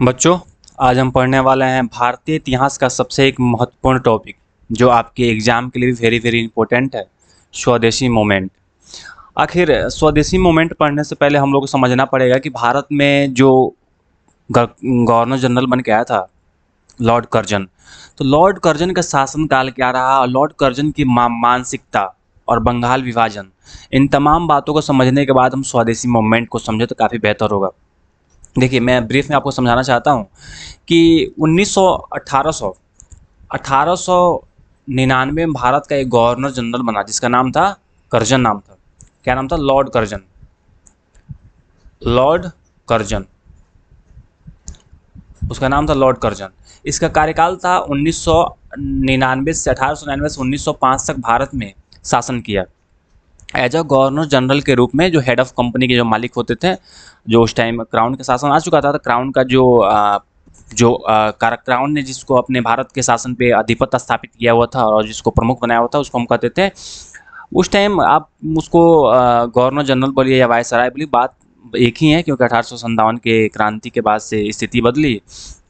बच्चों, आज हम पढ़ने वाले हैं भारतीय इतिहास का सबसे एक महत्वपूर्ण टॉपिक, जो आपके एग्जाम के लिए भी वेरी वेरी इंपॉर्टेंट है। स्वदेशी मूवमेंट। आखिर स्वदेशी मूवमेंट पढ़ने से पहले हम लोग को समझना पड़ेगा कि भारत में जो गवर्नर जनरल बन के आया था, लॉर्ड कर्जन। तो लॉर्ड कर्जन का शासनकाल क्या रहा और लॉर्ड कर्जन की मानसिकता और बंगाल विभाजन, इन तमाम बातों को समझने के बाद हम स्वदेशी मूवमेंट को समझे तो काफ़ी बेहतर होगा। देखिए, मैं ब्रीफ में आपको समझाना चाहता हूँ कि 1899 में भारत का एक गवर्नर जनरल बना, जिसका नाम था कर्जन नाम था। क्या नाम था? Lord Curzon. लॉर्ड कर्जन, उसका नाम था लॉर्ड कर्जन। इसका कार्यकाल था 1999 से 1899 से 1905 तक भारत में शासन किया एज अ गवर्नर जनरल के रूप में, जो हेड ऑफ कंपनी के जो मालिक होते थे। जो उस टाइम क्राउन का शासन आ चुका था, तो क्राउन का क्राउन ने जिसको अपने भारत के शासन पे आधिपत्य स्थापित किया हुआ था और जिसको प्रमुख बनाया हुआ था, उसको हम कहते थे उस टाइम, आप उसको गवर्नर जनरल बोलिए या वायसराय बोलिए, बात एक ही है, क्योंकि 1857 के क्रांति के बाद से स्थिति बदली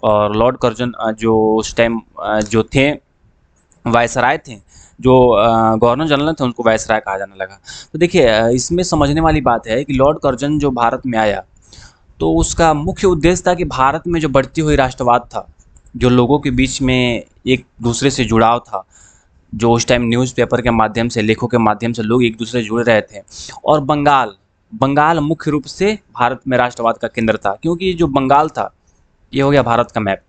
और लॉर्ड कर्जन जो उस टाइम जो थे वायसराय थे, जो गवर्नर जनरल थे, उनको वायसराय कहा जाने लगा। तो देखिए, इसमें समझने वाली बात है कि लॉर्ड कर्जन जो भारत में आया, तो उसका मुख्य उद्देश्य था कि भारत में जो बढ़ती हुई राष्ट्रवाद था, जो लोगों के बीच में एक दूसरे से जुड़ाव था, जो उस टाइम न्यूज़पेपर के माध्यम से, लेखों के माध्यम से लोग एक दूसरे से जुड़ रहे थे। और बंगाल बंगाल मुख्य रूप से भारत में राष्ट्रवाद का केंद्र था, क्योंकि जो बंगाल था, ये हो गया भारत का मैप।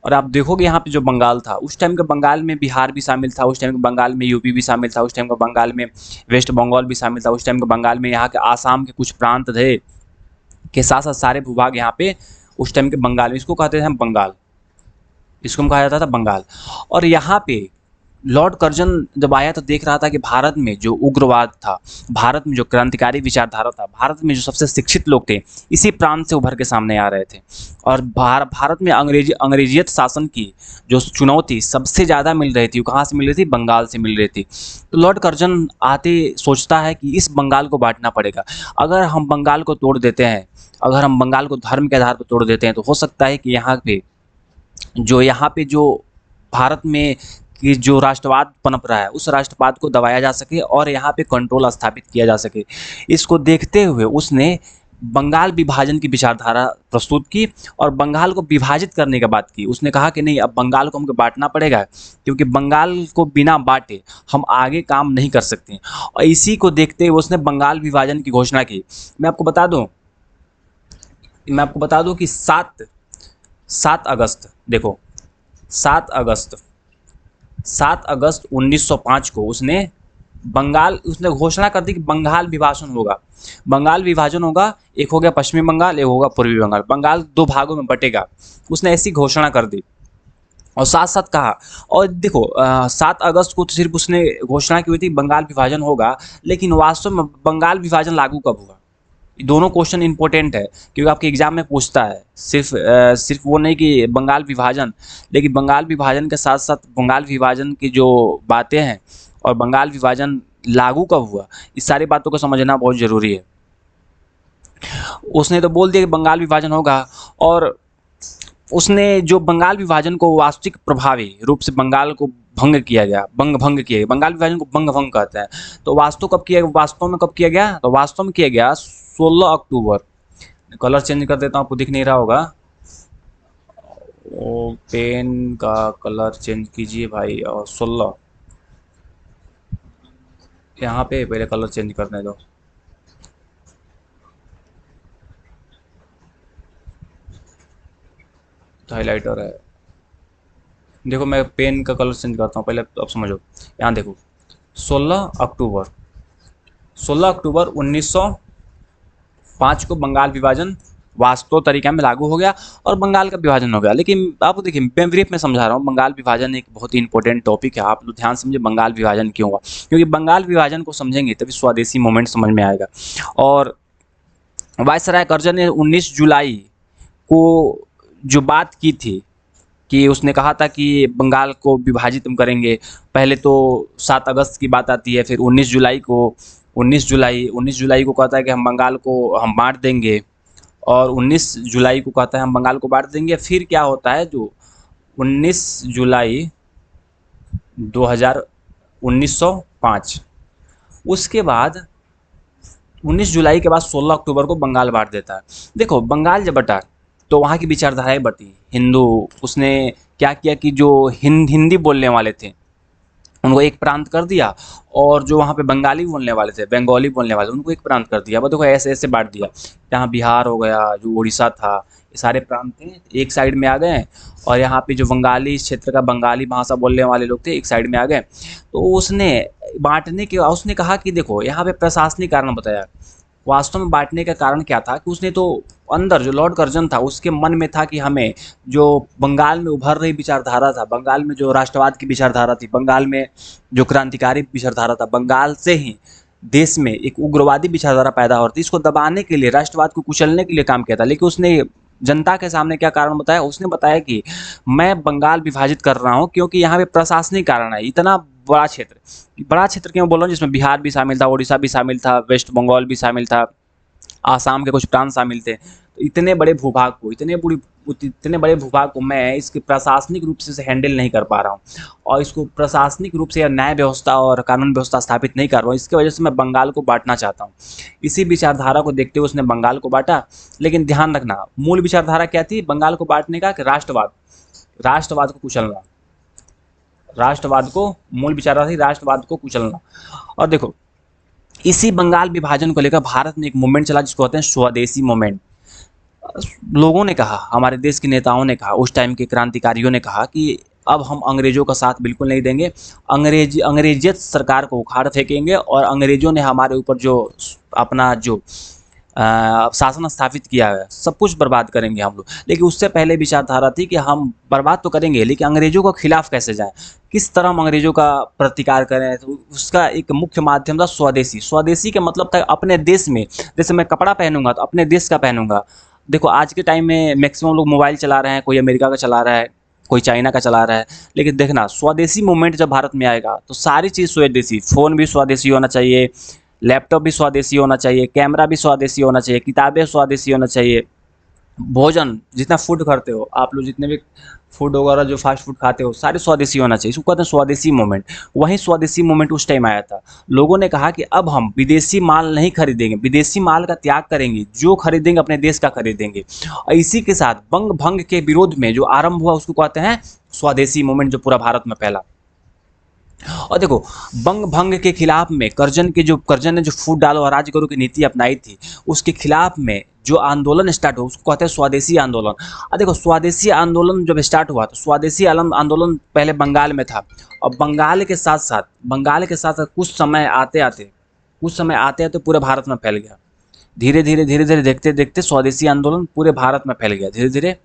और आप देखोगे यहाँ पे जो बंगाल था, उस टाइम के बंगाल में बिहार भी शामिल था, उस टाइम के बंगाल में यूपी भी शामिल था, उस टाइम के बंगाल में वेस्ट बंगाल भी शामिल था, उस टाइम के बंगाल में यहाँ के आसाम के कुछ प्रांत थे, के साथ साथ सारे भूभाग यहाँ पे उस टाइम के बंगाल में, इसको कहते थे हम बंगाल, इसको हम कहा जाता था बंगाल। और यहाँ पे लॉर्ड कर्जन जब आया तो देख रहा था कि भारत में जो उग्रवाद था, भारत में जो क्रांतिकारी विचारधारा था, भारत में जो सबसे शिक्षित लोग थे, इसी प्रांत से उभर के सामने आ रहे थे। और भारत में अंग्रेजियत शासन की जो चुनौती सबसे ज़्यादा मिल रही थी, वो कहाँ से मिल रही थी? बंगाल से मिल रही थी। तो लॉर्ड कर्जन आते सोचता है कि इस बंगाल को बांटना पड़ेगा। अगर हम बंगाल को तोड़ देते हैं, अगर हम बंगाल को धर्म के आधार पर तोड़ देते हैं, तो हो सकता है कि यहाँ पे जो भारत में कि जो राष्ट्रवाद पनप रहा है, उस राष्ट्रवाद को दबाया जा सके और यहाँ पे कंट्रोल स्थापित किया जा सके। इसको देखते हुए उसने बंगाल विभाजन की विचारधारा प्रस्तुत की और बंगाल को विभाजित करने की बात की। उसने कहा कि नहीं, अब बंगाल को हमको बांटना पड़ेगा, क्योंकि बंगाल को बिना बांटे हम आगे काम नहीं कर सकते। और इसी को देखते हुए उसने बंगाल विभाजन की घोषणा की। मैं आपको बता दूं कि 7 अगस्त, देखो, 7 अगस्त 7 अगस्त 1905 को उसने घोषणा कर दी कि बंगाल विभाजन होगा। एक हो गया पश्चिमी बंगाल, एक होगा पूर्वी बंगाल। बंगाल 2 भागों में बटेगा, उसने ऐसी घोषणा कर दी। और साथ साथ कहा, और देखो, 7 अगस्त को तो सिर्फ उसने घोषणा की हुई थी बंगाल विभाजन होगा, लेकिन वास्तव में बंगाल विभाजन लागू कब हुआ? दोनों क्वेश्चन इंपॉर्टेंट है, क्योंकि आपके एग्जाम में पूछता है। सिर्फ वो नहीं कि बंगाल विभाजन, लेकिन बंगाल विभाजन के साथ साथ बंगाल विभाजन की जो बातें हैं और बंगाल विभाजन लागू कब हुआ, इस सारी बातों को समझना बहुत ज़रूरी है। उसने तो बोल दिया कि बंगाल विभाजन होगा, और उसने जो बंगाल विभाजन को वास्तविक प्रभावी रूप से बंगाल को भंग किया गया, भंग किया गया। बंगाल विभाजन को भंग कहते हैं। तो वास्तव में कब किया गया? तो वास्तव में किया गया 16 अक्टूबर। कलर चेंज कर देता हूँ, आपको दिख नहीं रहा होगा। ओ, पेन का कलर चेंज कीजिए भाई। और 16 यहाँ पे पहले कलर चेंज करने दो। हाइलाइटर है, देखो मैं पेन का कलर चेंज करता हूँ पहले, अब समझो। यहाँ देखो, 16 अक्टूबर 16 अक्टूबर 1905 को बंगाल विभाजन वास्तव तरीका में लागू हो गया और बंगाल का विभाजन हो गया। लेकिन आप देखिए, मैं ब्रीफ में समझा रहा हूँ, बंगाल विभाजन एक बहुत ही इंपॉर्टेंट टॉपिक है। आप लोग ध्यान समझे बंगाल विभाजन क्यों हुआ, क्योंकि बंगाल विभाजन को समझेंगे तभी स्वदेशी मूवमेंट समझ में आएगा। और वायसराय कर्जन ने 19 जुलाई को जो बात की थी, कि उसने कहा था कि बंगाल को विभाजित हम करेंगे। पहले तो 7 अगस्त की बात आती है, फिर 19 जुलाई को कहता है कि हम बंगाल को हम बांट देंगे। और 19 जुलाई को कहता है हम बंगाल को बांट देंगे। फिर क्या होता है, जो 19 जुलाई 2000 1905, उसके बाद 19 जुलाई के बाद 16 अक्टूबर को बंगाल बांट देता है। देखो बंगाल जब बटा तो वहाँ की विचारधाराएं बटी, हिंदू, उसने क्या किया कि जो हिंदी बोलने वाले थे उनको एक प्रांत कर दिया, और जो वहाँ पे बंगाली बोलने वाले थे, बंगाली बोलने वाले, उनको एक प्रांत कर दिया। वो देखो ऐसे ऐसे बांट दिया। यहाँ बिहार हो गया, जो उड़ीसा था, ये सारे प्रांत थे एक साइड में आ गए, और यहाँ पे जो बंगाली क्षेत्र का बंगाली भाषा बोलने वाले लोग थे एक साइड में आ गए। तो उसने बांटने के, उसने कहा कि देखो यहाँ पे प्रशासनिक कारण बताया, वास्तव में बांटने का कारण क्या था कि उसने तो अंदर जो लॉर्ड कर्जन था उसके मन में था कि हमें जो बंगाल में उभर रही विचारधारा था, बंगाल में जो राष्ट्रवाद की विचारधारा थी, बंगाल में जो क्रांतिकारी विचारधारा था, बंगाल से ही देश में एक उग्रवादी विचारधारा पैदा हो रही थी, इसको दबाने के लिए, राष्ट्रवाद को कुचलने के लिए काम किया था। लेकिन उसने जनता के सामने क्या कारण बताया, उसने बताया कि मैं बंगाल विभाजित कर रहा हूँ क्योंकि यहाँ पे प्रशासनिक कारण है। इतना बड़ा क्षेत्र क्यों बोल रहा हूँ, जिसमें बिहार भी शामिल था, उड़ीसा भी शामिल था, वेस्ट बंगाल भी शामिल था, आसाम के कुछ प्रांत शामिल थे। तो इतने बड़े भूभाग को, इतने बड़े भूभाग को मैं इसके प्रशासनिक रूप से हैंडल नहीं कर पा रहा हूँ, और इसको प्रशासनिक रूप से या न्याय व्यवस्था और कानून व्यवस्था स्थापित नहीं कर रहा हूँ। इसकी वजह से मैं बंगाल को बांटना चाहता हूँ। इसी विचारधारा को देखते हुए उसने बंगाल को बांटा। लेकिन ध्यान रखना, मूल विचारधारा क्या थी बंगाल को बांटने का, कि राष्ट्रवाद को कुचलना, राष्ट्रवाद को मूल विचारधारा थी, राष्ट्रवाद को कुचलना। और देखो इसी बंगाल विभाजन को लेकर भारत में एक मूवमेंट चला जिसको कहते हैं स्वदेशी मूवमेंट। लोगों ने कहा, हमारे देश के नेताओं ने कहा, उस टाइम के क्रांतिकारियों ने कहा कि अब हम अंग्रेजों का साथ बिल्कुल नहीं देंगे, अंग्रेजियत सरकार को उखाड़ फेंकेंगे, और अंग्रेजों ने हमारे ऊपर जो अपना जो शासन स्थापित किया है सब कुछ बर्बाद करेंगे हम लोग। लेकिन उससे पहले विचारधारा थी कि हम बर्बाद तो करेंगे लेकिन अंग्रेजों के खिलाफ कैसे जाएं, किस तरह हम अंग्रेजों का प्रतिकार करें। तो उसका एक मुख्य माध्यम था स्वदेशी। स्वदेशी का मतलब था अपने देश में, जैसे मैं कपड़ा पहनूंगा तो अपने देश का पहनूंगा। देखो आज के टाइम में मैक्सिमम लोग मोबाइल चला रहे हैं, कोई अमेरिका का चला रहा है, कोई चाइना का चला रहा है। लेकिन देखना स्वदेशी मूवमेंट जब भारत में आएगा तो सारी चीज़ स्वदेशी, फ़ोन भी स्वदेशी होना चाहिए, लैपटॉप भी स्वदेशी होना चाहिए, कैमरा भी स्वदेशी होना चाहिए, किताबें स्वदेशी होना चाहिए, भोजन जितना फूड खाते हो आप लोग, जितने भी फूड वगैरह जो फास्ट फूड खाते हो सारे स्वदेशी होना चाहिए। इसको कहते हैं स्वदेशी मूवमेंट। वहीं स्वदेशी मूवमेंट उस टाइम आया था। लोगों ने कहा कि अब हम विदेशी माल नहीं खरीदेंगे, विदेशी माल का त्याग करेंगे, जो खरीदेंगे अपने देश का खरीदेंगे। और इसी के साथ बंग भंग के विरोध में जो आरंभ हुआ उसको कहते हैं स्वदेशी मूवमेंट, जो पूरा भारत में फैला। और देखो बंग भंग के खिलाफ में कर्जन ने जो फूट डालो और राज करो की नीति अपनाई थी, उसके खिलाफ में जो आंदोलन स्टार्ट हुआ उसको कहते हैं स्वदेशी आंदोलन। और देखो स्वदेशी आंदोलन जब स्टार्ट हुआ तो स्वदेशी आंदोलन पहले बंगाल में था, और बंगाल के साथ कुछ समय आते आते पूरे भारत में फैल गया। धीरे धीरे देखते देखते स्वदेशी आंदोलन पूरे भारत में फैल गया, धीरे धीरे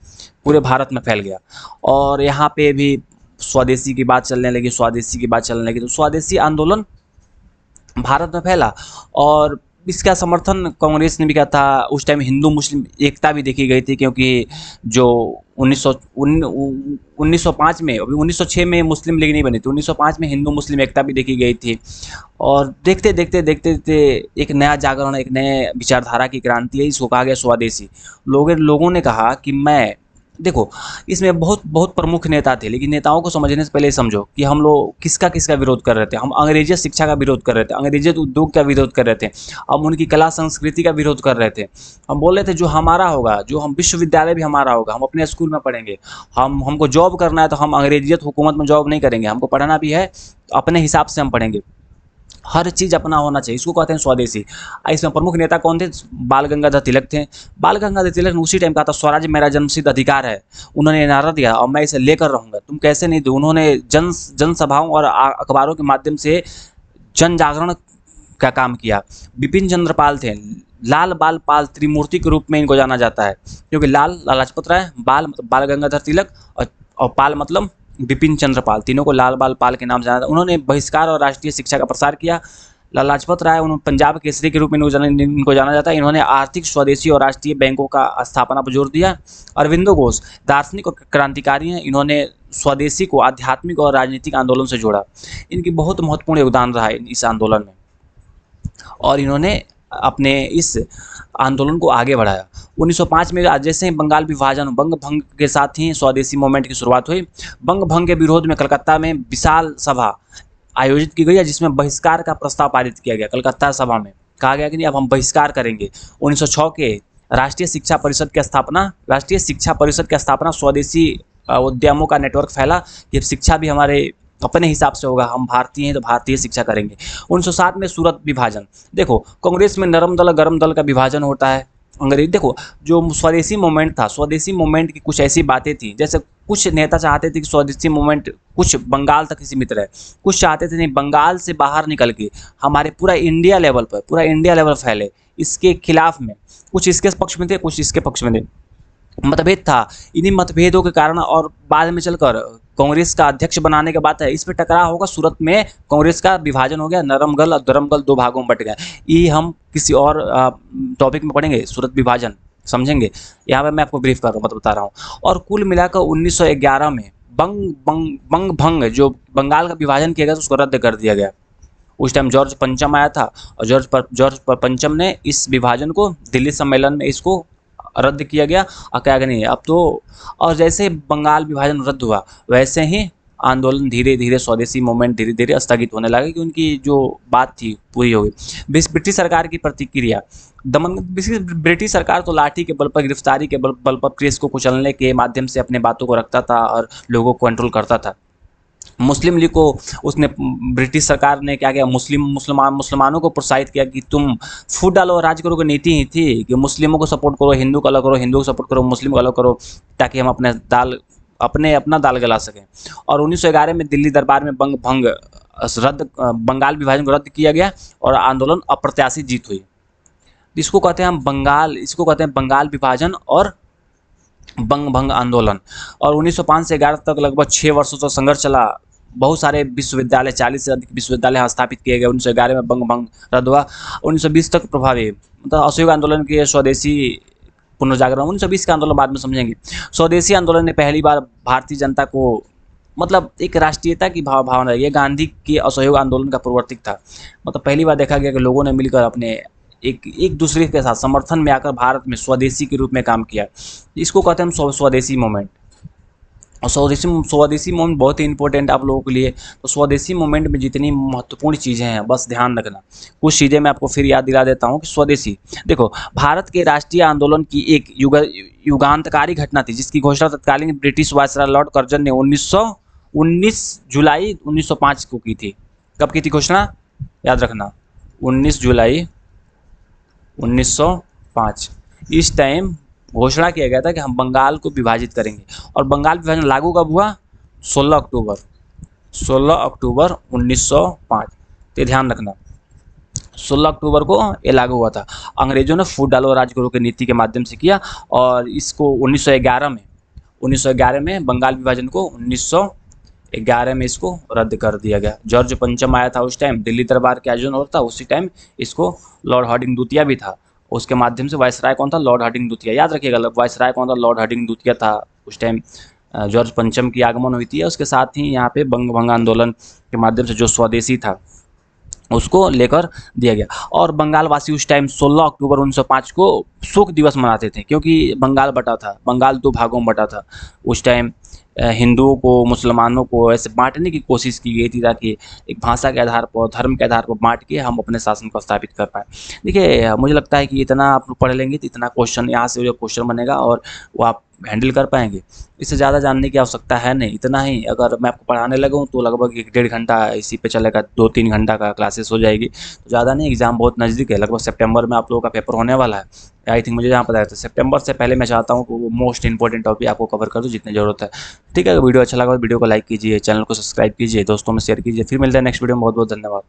पूरे भारत में फैल गया। और यहाँ पे भी स्वदेशी की बात चलने लगी, तो स्वदेशी आंदोलन भारत में फैला। और इसका समर्थन कांग्रेस ने भी किया था। उस टाइम हिंदू मुस्लिम एकता भी देखी गई थी, क्योंकि जो 1905 में, अभी 1906 में मुस्लिम लीग नहीं बनी थी, 1905 में हिंदू मुस्लिम एकता भी देखी गई थी। और देखते देखते एक नया जागरण, एक नए विचारधारा की क्रांति है, इसको कहा गया स्वदेशी। लोगों ने कहा कि मैं, देखो इसमें बहुत प्रमुख नेता थे, लेकिन नेताओं को समझने से पहले समझो कि हम लोग किसका विरोध कर रहे थे। हम अंग्रेजी शिक्षा का विरोध कर रहे थे, अंग्रेजी उद्योग का विरोध कर रहे थे, हम उनकी कला संस्कृति का विरोध कर रहे थे। हम बोल रहे थे जो हमारा होगा, जो हम विश्वविद्यालय भी हमारा होगा, हम अपने स्कूल में पढ़ेंगे। हमको जॉब करना है तो हम अंग्रेजियत हुकूमत में जॉब नहीं करेंगे, हमको पढ़ना भी है अपने हिसाब से हम पढ़ेंगे। हर चीज़ अपना होना चाहिए, इसको कहते हैं स्वदेशी। इसमें प्रमुख नेता कौन थे? बाल गंगाधर तिलक थे। बाल गंगाधर तिलक ने उसी टाइम कहा था स्वराज मेरा जन्मसिद्ध अधिकार है। उन्होंने नारा दिया और मैं इसे लेकर रहूँगा, तुम कैसे नहीं दो। उन्होंने जनसभाओं और अखबारों के माध्यम से जन जागरण का काम किया। बिपिन चंद्र पाल थे, लाल बाल पाल त्रिमूर्ति के रूप में इनको जाना जाता है, क्योंकि लाल लाजपत राय, बाल मतलब बाल गंगाधर तिलक, और पाल मतलब बिपिन चंद्र पाल, तीनों को लाल बाल पाल के नाम जाना था। उन्होंने बहिष्कार और राष्ट्रीय शिक्षा का प्रसार किया। लाला लाजपत राय, उन्होंने पंजाब केसरी के रूप में इनको जाना जाता है। इन्होंने आर्थिक स्वदेशी और राष्ट्रीय बैंकों का स्थापना पर जोर दिया। अरविंदो घोष दार्शनिक और क्रांतिकारी हैं, इन्होंने स्वदेशी को आध्यात्मिक और राजनीतिक आंदोलन से जोड़ा। इनकी बहुत महत्वपूर्ण योगदान रहा है इस आंदोलन में। और इन्होंने अपने इस आंदोलन को आगे बढ़ाया। 1905 में जैसे ही बंगाल विभाजन बंग भंग के साथ ही स्वदेशी मूवमेंट की शुरुआत हुई। बंग भंग के विरोध में कलकत्ता में विशाल सभा आयोजित की गई है, जिसमें बहिष्कार का प्रस्ताव पारित किया गया। कलकत्ता सभा में कहा गया कि नहीं, अब हम बहिष्कार करेंगे। 1906 के राष्ट्रीय शिक्षा परिषद की स्थापना स्वदेशी उद्यमों का नेटवर्क फैला कि शिक्षा भी हमारे अपने हिसाब से होगा, हम भारतीय हैं तो भारतीय शिक्षा करेंगे। 1907 में सूरत विभाजन। देखो, कांग्रेस में नरम दल गरम दल का विभाजन होता है। अंग्रेज देखो, जो स्वदेशी मूवमेंट था, स्वदेशी मूवमेंट की कुछ ऐसी बातें थी, जैसे कुछ नेता चाहते थे कि स्वदेशी मूवमेंट कुछ बंगाल तक ही सीमित रहे, कुछ चाहते थे नहीं, बंगाल से बाहर निकल के हमारे पूरा इंडिया लेवल फैले। इसके खिलाफ में कुछ इसके पक्ष में थे, कुछ इसके पक्ष में थे, मतभेद था। इन्हीं मतभेदों के कारण और बाद में चलकर कांग्रेस का अध्यक्ष बनाने के बाद है, इस पे टकराव होगा। सूरत में कांग्रेस का विभाजन हो गया, नरमगल और दरमगल दो भागों में बट गया। ये हम किसी और टॉपिक में पढ़ेंगे, सूरत विभाजन समझेंगे। यहाँ पे मैं आपको ब्रीफ कर रहा हूँ, मतलब बता रहा हूँ। और कुल मिलाकर 1911 में बंग भंग जो बंगाल का विभाजन किया गया, उसको रद्द कर दिया गया। उस टाइम जॉर्ज पंचम आया था और जॉर्ज पंचम ने इस विभाजन को दिल्ली सम्मेलन में इसको रद्द किया गया। और क्या नहीं अब तो, और जैसे बंगाल विभाजन रद्द हुआ वैसे ही आंदोलन धीरे धीरे, स्वदेशी मूवमेंट धीरे धीरे स्थगित होने लगा, कि उनकी जो बात थी पूरी हो गई। ब्रिटिश सरकार की प्रतिक्रिया, दमन ब्रिटिश सरकार तो लाठी के बल पर, गिरफ्तारी के बल पर प्रेस को कुचलने के माध्यम से अपने बातों को रखता था और लोगों को कंट्रोल करता था। मुस्लिम लीग को उसने, ब्रिटिश सरकार ने क्या किया, मुसलमानों को प्रोत्साहित किया कि तुम फूट डालो और राज करो की नीति ही थी कि मुस्लिमों को सपोर्ट करो, हिंदू को अलग करो, हिंदू को सपोर्ट करो, मुस्लिम को अलग करो, ताकि हम अपना दाल गला सकें। और 1911 में दिल्ली दरबार में बंगाल विभाजन को रद्द किया गया और आंदोलन अप्रत्याशित जीत हुई। इसको कहते हैं बंगाल विभाजन और बंग भंग आंदोलन। और 1905 से 11 तक लगभग 6 वर्षों तक संघर्ष चला। बहुत सारे विश्वविद्यालय, 40 से अधिक विश्वविद्यालय स्थापित किए गए। 1911 में बंग भंग रद्द हुआ। 1920 तक प्रभावी, मतलब असहयोग आंदोलन के स्वदेशी पुनर्जागरण। 1920 का आंदोलन बाद में समझेंगे। स्वदेशी आंदोलन ने पहली बार भारतीय जनता को, मतलब एक राष्ट्रीयता की भावना, ये गांधी के असहयोग आंदोलन का प्रवर्तिक था। मतलब पहली बार देखा गया कि लोगों ने मिलकर अपने एक दूसरे के साथ समर्थन में आकर भारत में स्वदेशी के रूप में काम किया। इसको कहते हैं हम स्वदेशी मूवमेंट। और स्वदेशी मूवमेंट बहुत ही इंपॉर्टेंट आप लोगों के लिए। तो स्वदेशी मूवमेंट में जितनी महत्वपूर्ण चीज़ें हैं, बस ध्यान रखना। कुछ चीज़ें मैं आपको फिर याद दिला देता हूँ कि स्वदेशी, देखो, भारत के राष्ट्रीय आंदोलन की एक युगांतकारी घटना थी, जिसकी घोषणा तत्कालीन ब्रिटिश वायसराय लॉर्ड कर्जन ने 19 जुलाई 1905 को की थी। कब की थी घोषणा, याद रखना, 19 जुलाई 1905। इस टाइम घोषणा किया गया था कि हम बंगाल को विभाजित करेंगे। और बंगाल विभाजन लागू कब हुआ, 16 अक्टूबर 1905। तो ध्यान रखना, 16 अक्टूबर को ये लागू हुआ था। अंग्रेजों ने फूट डालो राज करो की नीति के माध्यम से किया। और इसको 1911 में बंगाल विभाजन को 1911 में इसको रद्द कर दिया गया। जॉर्ज पंचम आया था उस टाइम, दिल्ली दरबार के आयोजन हो रहा था उसी टाइम। इसको लॉर्ड हार्डिंग द्वितीय भी था, उसके माध्यम से। वायसराय कौन था, लॉर्ड हार्डिंग द्वितीय, याद रखिएगा। वायसराय कौन था, लॉर्ड हार्डिंग द्वितीय था उस टाइम। जॉर्ज पंचम की आगमन हुई थी। उसके साथ ही यहाँ पे बंग भंग आंदोलन के माध्यम से जो स्वदेशी था उसको लेकर दिया गया। और बंगाल वासी उस टाइम 16 अक्टूबर 1905 को शोक दिवस मनाते थे, क्योंकि बंगाल बटा था, बंगाल 2 भागों में बटा था। उस टाइम हिंदुओं को, मुसलमानों को ऐसे बांटने की कोशिश की गई थी, ताकि एक भाषा के आधार पर, धर्म के आधार पर बांट के हम अपने शासन को स्थापित कर पाए। देखिए, मुझे लगता है कि इतना आप पढ़ लेंगे तो इतना क्वेश्चन यहाँ से जो क्वेश्चन बनेगा और वो आप हैंडल कर पाएंगे। इससे ज़्यादा जानने की आवश्यकता है नहीं, इतना ही। अगर मैं आपको पढ़ाने लगूँ तो लगभग 1-1.5 घंटा इसी पे चलेगा, 2-3 घंटा का क्लासेस हो जाएगी। तो ज़्यादा नहीं, एग्जाम बहुत नज़दीक है, लगभग सितंबर में आप लोगों का पेपर होने वाला है। आई थिंक मुझे जहाँ पता है तो सितंबर से पहले मैं चाहता हूँ कि वो मोस्ट इंपॉर्टेंट टॉपिक आपको कवर कर दूँ जितनी ज़रूरत है। ठीक है, अगर वीडियो अच्छा लगा तो वीडियो को लाइक कीजिए, चैनल को सब्सक्राइब कीजिए, दोस्तों में शेयर कीजिए। फिर मिलते हैं नेक्स्ट वीडियो में। बहुत बहुत धन्यवाद।